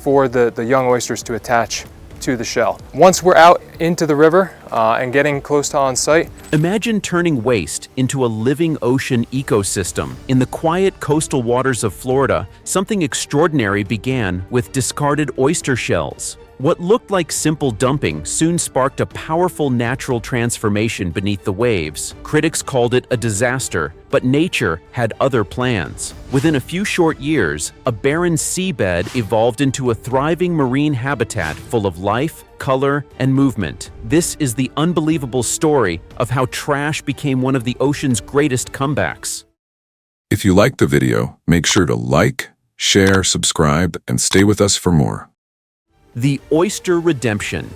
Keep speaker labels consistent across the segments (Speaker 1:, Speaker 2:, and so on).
Speaker 1: for the young oysters to attach to the shell. Once we're out into the river and getting close to on site.
Speaker 2: Imagine turning waste into a living ocean ecosystem. In the quiet coastal waters of Florida, something extraordinary began with discarded oyster shells. What looked like simple dumping soon sparked a powerful natural transformation beneath the waves. Critics called it a disaster, but nature had other plans. Within a few short years, a barren seabed evolved into a thriving marine habitat full of life, color, and movement. This is the unbelievable story of how trash became one of the ocean's greatest comebacks.
Speaker 3: If you liked the video, make sure to like, share, subscribe, and stay with us for more.
Speaker 2: The oyster redemption.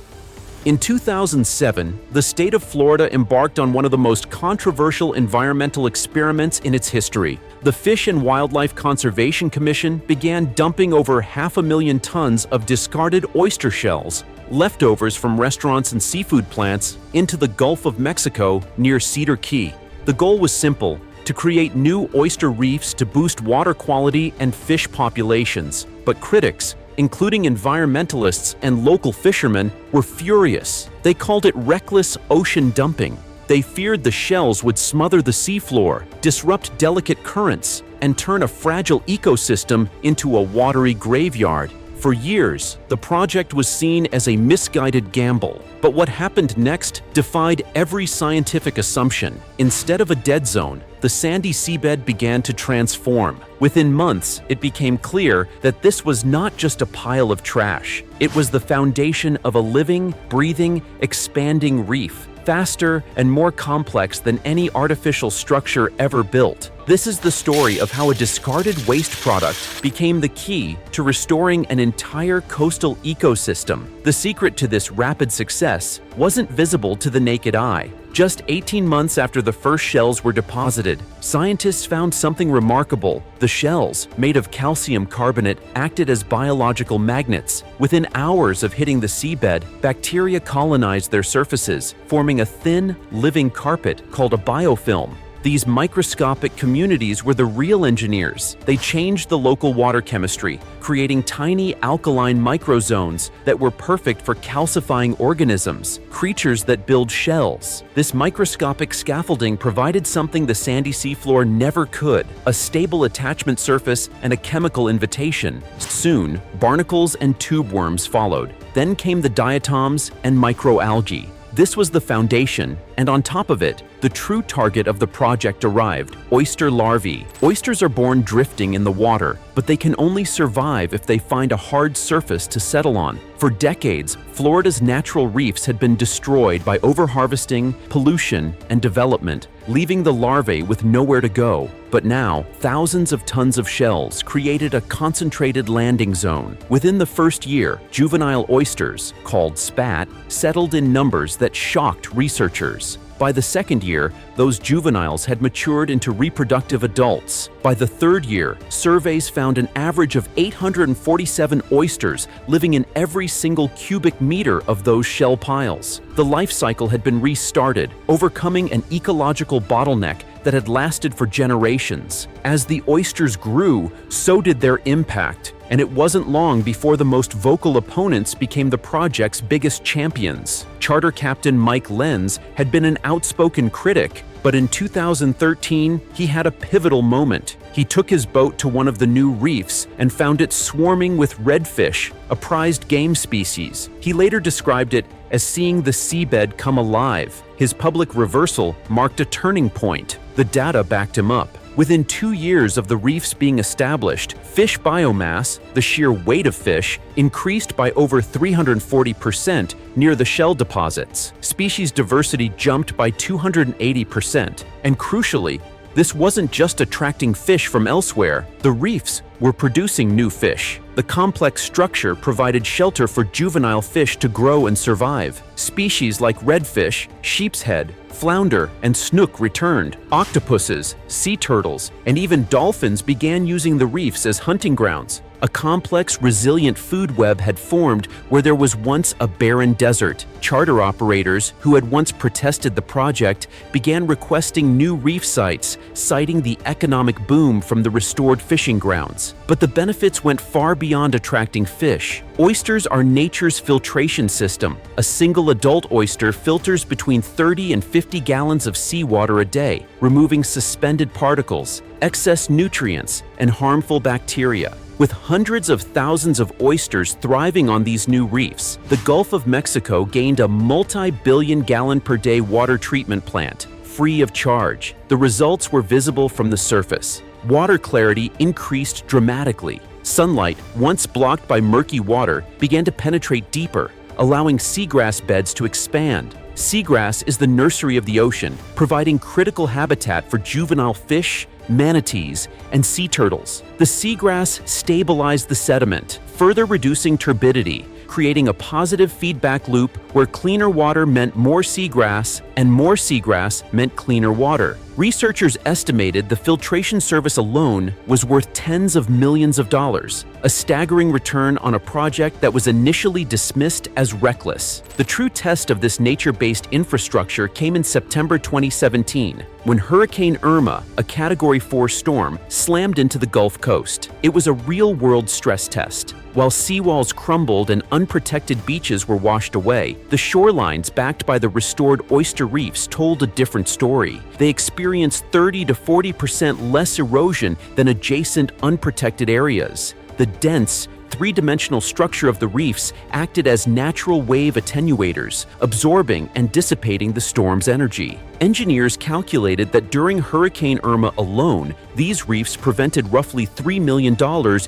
Speaker 2: In 2007, the state of Florida embarked on one of the most controversial environmental experiments in its history. The Fish and Wildlife Conservation Commission began dumping over 500,000 tons of discarded oyster shells, leftovers from restaurants and seafood plants, into the Gulf of Mexico near Cedar Key. The goal was simple: to create new oyster reefs to boost water quality and fish populations. But critics, including environmentalists and local fishermen, were furious. They called it reckless ocean dumping. They feared the shells would smother the seafloor, disrupt delicate currents, and turn a fragile ecosystem into a watery graveyard. For years, the project was seen as a misguided gamble. But what happened next defied every scientific assumption. Instead of a dead zone, the sandy seabed began to transform. Within months, it became clear that this was not just a pile of trash. It was the foundation of a living, breathing, expanding reef, faster and more complex than any artificial structure ever built. This is the story of how a discarded waste product became the key to restoring an entire coastal ecosystem. The secret to this rapid success wasn't visible to the naked eye. Just 18 months after the first shells were deposited, scientists found something remarkable. The shells, made of calcium carbonate, acted as biological magnets. Within hours of hitting the seabed, bacteria colonized their surfaces, forming a thin, living carpet called a biofilm. These microscopic communities were the real engineers. They changed the local water chemistry, creating tiny alkaline microzones that were perfect for calcifying organisms, creatures that build shells. This microscopic scaffolding provided something the sandy seafloor never could: a stable attachment surface and a chemical invitation. Soon, barnacles and tube worms followed. Then came the diatoms and microalgae. This was the foundation, and on top of it, the true target of the project arrived: oyster larvae. Oysters are born drifting in the water, but they can only survive if they find a hard surface to settle on. For decades, Florida's natural reefs had been destroyed by overharvesting, pollution, and development, leaving the larvae with nowhere to go. But now, thousands of tons of shells created a concentrated landing zone. Within the first year, juvenile oysters, called spat, settled in numbers that shocked researchers. By the second year, those juveniles had matured into reproductive adults. By the third year, surveys found an average of 847 oysters living in every single cubic meter of those shell piles. The life cycle had been restarted, overcoming an ecological bottleneck that had lasted for generations. As the oysters grew, so did their impact, and it wasn't long before the most vocal opponents became the project's biggest champions. Charter Captain Mike Lenz had been an outspoken critic, but in 2013, he had a pivotal moment. He took his boat to one of the new reefs and found it swarming with redfish, a prized game species. He later described it as seeing the seabed come alive. His public reversal marked a turning point. The data backed him up. Within 2 years of the reefs being established, fish biomass, the sheer weight of fish, increased by over 340% near the shell deposits. Species diversity jumped by 280%. And crucially, this wasn't just attracting fish from elsewhere. The reefs were producing new fish. The complex structure provided shelter for juvenile fish to grow and survive. Species like redfish, sheepshead, flounder, and snook returned. Octopuses, sea turtles, and even dolphins began using the reefs as hunting grounds. A complex, resilient food web had formed where there was once a barren desert. Charter operators, who had once protested the project, began requesting new reef sites, citing the economic boom from the restored fishing grounds. But the benefits went far beyond attracting fish. Oysters are nature's filtration system. A single adult oyster filters between 30 and 50 gallons of seawater a day, removing suspended particles, excess nutrients, and harmful bacteria. With hundreds of thousands of oysters thriving on these new reefs, the Gulf of Mexico gained a multi-billion-gallon-per-day water treatment plant, free of charge. The results were visible from the surface. Water clarity increased dramatically. Sunlight, once blocked by murky water, began to penetrate deeper, allowing seagrass beds to expand. Seagrass is the nursery of the ocean, providing critical habitat for juvenile fish, manatees, and sea turtles. The seagrass stabilized the sediment, further reducing turbidity, creating a positive feedback loop where cleaner water meant more seagrass, and more seagrass meant cleaner water. Researchers estimated the filtration service alone was worth tens of millions of dollars, a staggering return on a project that was initially dismissed as reckless. The true test of this nature-based infrastructure came in September 2017, when Hurricane Irma, a Category 4 storm, slammed into the Gulf Coast. It was a real-world stress test. While seawalls crumbled and unprotected beaches were washed away, the shorelines backed by the restored oyster reefs told a different story. They experienced 30 to 40% less erosion than adjacent unprotected areas. The dense, three-dimensional structure of the reefs acted as natural wave attenuators, absorbing and dissipating the storm's energy. Engineers calculated that during Hurricane Irma alone, these reefs prevented roughly $3 million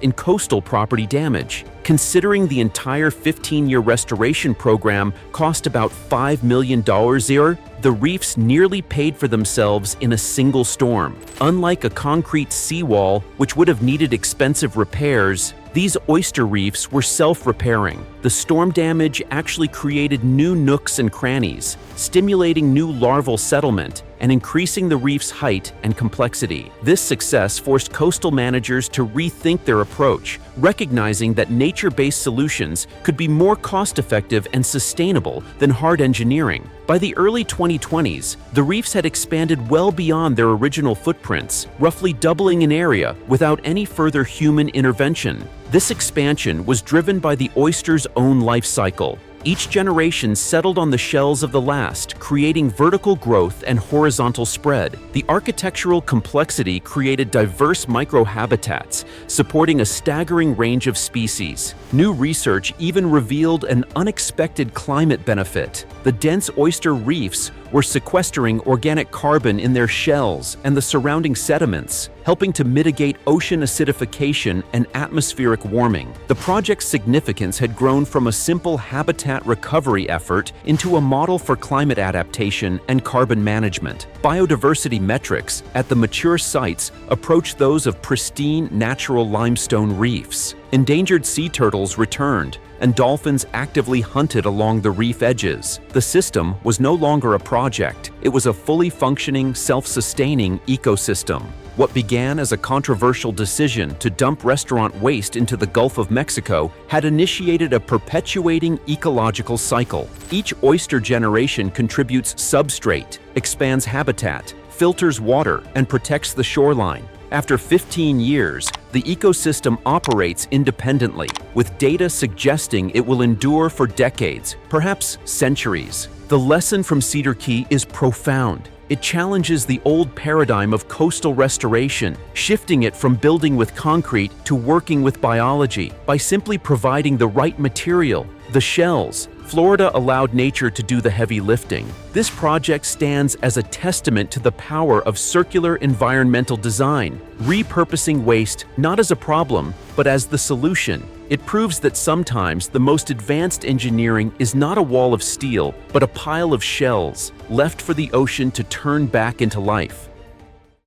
Speaker 2: in coastal property damage. Considering the entire 15-year restoration program cost about $5 million here, the reefs nearly paid for themselves in a single storm. Unlike a concrete seawall, which would have needed expensive repairs, these oyster reefs were self-repairing. The storm damage actually created new nooks and crannies, stimulating new larval settlement and increasing the reef's height and complexity. This success forced coastal managers to rethink their approach, recognizing that nature-based solutions could be more cost-effective and sustainable than hard engineering. By the early 2020s, the reefs had expanded well beyond their original footprints, roughly doubling in area without any further human intervention. This expansion was driven by the oyster's own life cycle. Each generation settled on the shells of the last, creating vertical growth and horizontal spread. The architectural complexity created diverse microhabitats, supporting a staggering range of species. New research even revealed an unexpected climate benefit. The dense oyster reefs were sequestering organic carbon in their shells and the surrounding sediments, helping to mitigate ocean acidification and atmospheric warming. The project's significance had grown from a simple habitat recovery effort into a model for climate adaptation and carbon management. Biodiversity metrics at the mature sites approached those of pristine natural limestone reefs. Endangered sea turtles returned, and dolphins actively hunted along the reef edges. The system was no longer a project. It was a fully functioning, self-sustaining ecosystem. What began as a controversial decision to dump restaurant waste into the Gulf of Mexico had initiated a perpetuating ecological cycle. Each oyster generation contributes substrate, expands habitat, filters water, and protects the shoreline. After 15 years, the ecosystem operates independently, with data suggesting it will endure for decades, perhaps centuries. The lesson from Cedar Key is profound. It challenges the old paradigm of coastal restoration, shifting it from building with concrete to working with biology. By simply providing the right material, the shells, Florida allowed nature to do the heavy lifting. This project stands as a testament to the power of circular environmental design, repurposing waste not as a problem, but as the solution. It proves that sometimes the most advanced engineering is not a wall of steel, but a pile of shells left for the ocean to turn back into life.